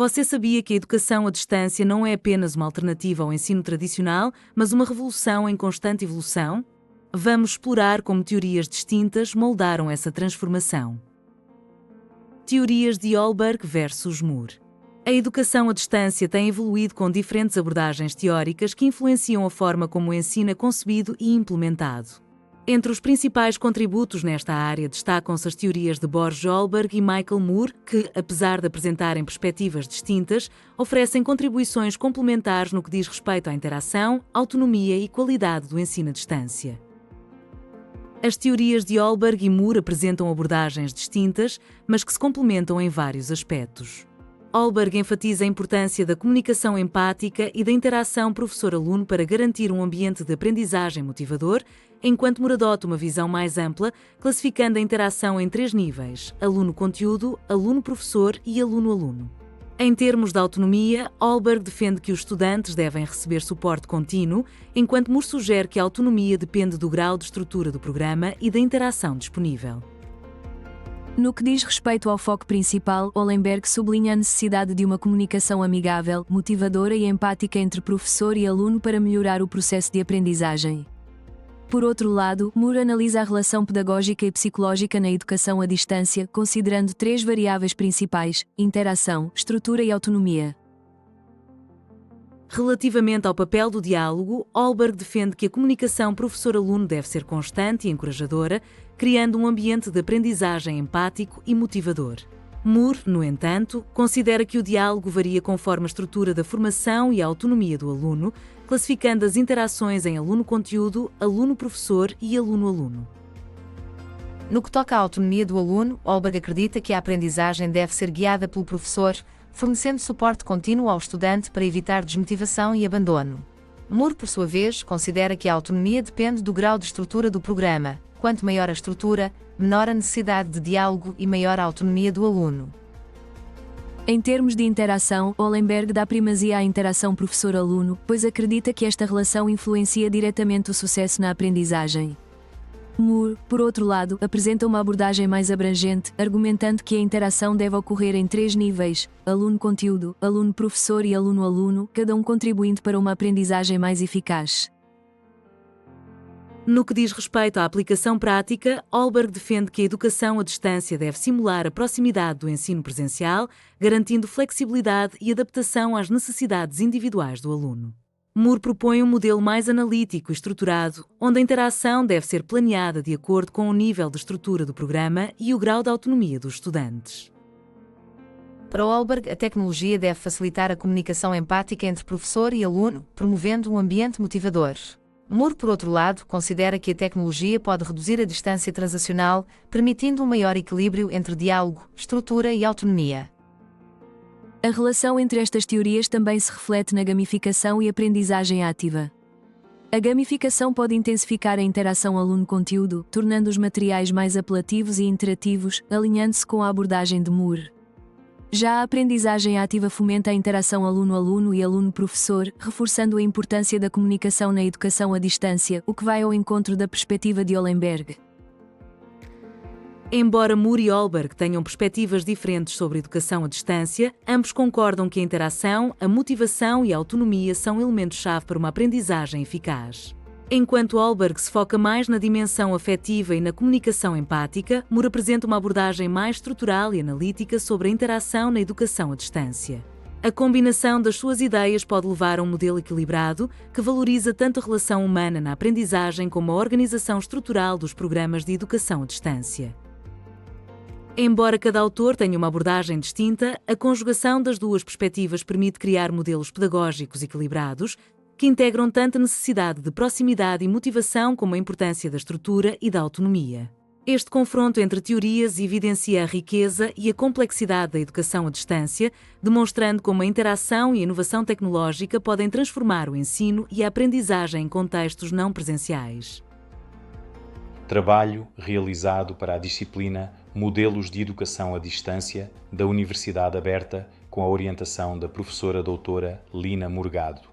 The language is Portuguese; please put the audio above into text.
Você sabia que a educação à distância não é apenas uma alternativa ao ensino tradicional, mas uma revolução em constante evolução? Vamos explorar como teorias distintas moldaram essa transformação. Teorias de Olberg versus Moore. A educação à distância tem evoluído com diferentes abordagens teóricas que influenciam a forma como o ensino é concebido e implementado. Entre os principais contributos nesta área destacam-se as teorias de Borges Olberg e Michael Moore, que, apesar de apresentarem perspectivas distintas, oferecem contribuições complementares no que diz respeito à interação, autonomia e qualidade do ensino à distância. As teorias de Olberg e Moore apresentam abordagens distintas, mas que se complementam em vários aspectos. Olberg enfatiza a importância da comunicação empática e da interação professor-aluno para garantir um ambiente de aprendizagem motivador, enquanto Moore adota uma visão mais ampla, classificando a interação em 3 níveis: aluno-conteúdo, aluno-professor e aluno-aluno. Em termos de autonomia, Olberg defende que os estudantes devem receber suporte contínuo, enquanto Moore sugere que a autonomia depende do grau de estrutura do programa e da interação disponível. No que diz respeito ao foco principal, Ollenberg sublinha a necessidade de uma comunicação amigável, motivadora e empática entre professor e aluno para melhorar o processo de aprendizagem. Por outro lado, Moore analisa a relação pedagógica e psicológica na educação à distância, considerando 3 variáveis principais: interação, estrutura e autonomia. Relativamente ao papel do diálogo, Olberg defende que a comunicação professor-aluno deve ser constante e encorajadora, criando um ambiente de aprendizagem empático e motivador. Moore, no entanto, considera que o diálogo varia conforme a estrutura da formação e a autonomia do aluno, classificando as interações em aluno-conteúdo, aluno-professor e aluno-aluno. No que toca à autonomia do aluno, Olberg acredita que a aprendizagem deve ser guiada pelo professor, fornecendo suporte contínuo ao estudante para evitar desmotivação e abandono. Moore, por sua vez, considera que a autonomia depende do grau de estrutura do programa. Quanto maior a estrutura, menor a necessidade de diálogo e maior a autonomia do aluno. Em termos de interação, Ollenberg dá primazia à interação professor-aluno, pois acredita que esta relação influencia diretamente o sucesso na aprendizagem. Moore, por outro lado, apresenta uma abordagem mais abrangente, argumentando que a interação deve ocorrer em 3 níveis: aluno-conteúdo, aluno-professor e aluno-aluno, cada um contribuindo para uma aprendizagem mais eficaz. No que diz respeito à aplicação prática, Olberg defende que a educação à distância deve simular a proximidade do ensino presencial, garantindo flexibilidade e adaptação às necessidades individuais do aluno. Moore propõe um modelo mais analítico e estruturado, onde a interação deve ser planeada de acordo com o nível de estrutura do programa e o grau de autonomia dos estudantes. Para Olberg, a tecnologia deve facilitar a comunicação empática entre professor e aluno, promovendo um ambiente motivador. Moore, por outro lado, considera que a tecnologia pode reduzir a distância transacional, permitindo um maior equilíbrio entre diálogo, estrutura e autonomia. A relação entre estas teorias também se reflete na gamificação e aprendizagem ativa. A gamificação pode intensificar a interação aluno-conteúdo, tornando os materiais mais apelativos e interativos, alinhando-se com a abordagem de Moore. Já a aprendizagem ativa fomenta a interação aluno-aluno e aluno-professor, reforçando a importância da comunicação na educação à distância, o que vai ao encontro da perspectiva de Ollenberg. Embora Moore e Olberg tenham perspectivas diferentes sobre educação à distância, ambos concordam que a interação, a motivação e a autonomia são elementos-chave para uma aprendizagem eficaz. Enquanto Olberg se foca mais na dimensão afetiva e na comunicação empática, Moore apresenta uma abordagem mais estrutural e analítica sobre a interação na educação à distância. A combinação das suas ideias pode levar a um modelo equilibrado que valoriza tanto a relação humana na aprendizagem como a organização estrutural dos programas de educação à distância. Embora cada autor tenha uma abordagem distinta, a conjugação das duas perspectivas permite criar modelos pedagógicos equilibrados que integram tanto a necessidade de proximidade e motivação como a importância da estrutura e da autonomia. Este confronto entre teorias evidencia a riqueza e a complexidade da educação à distância, demonstrando como a interação e a inovação tecnológica podem transformar o ensino e a aprendizagem em contextos não presenciais. Trabalho realizado para a disciplina Modelos de Educação à Distância da Universidade Aberta, com a orientação da professora doutora Lina Morgado.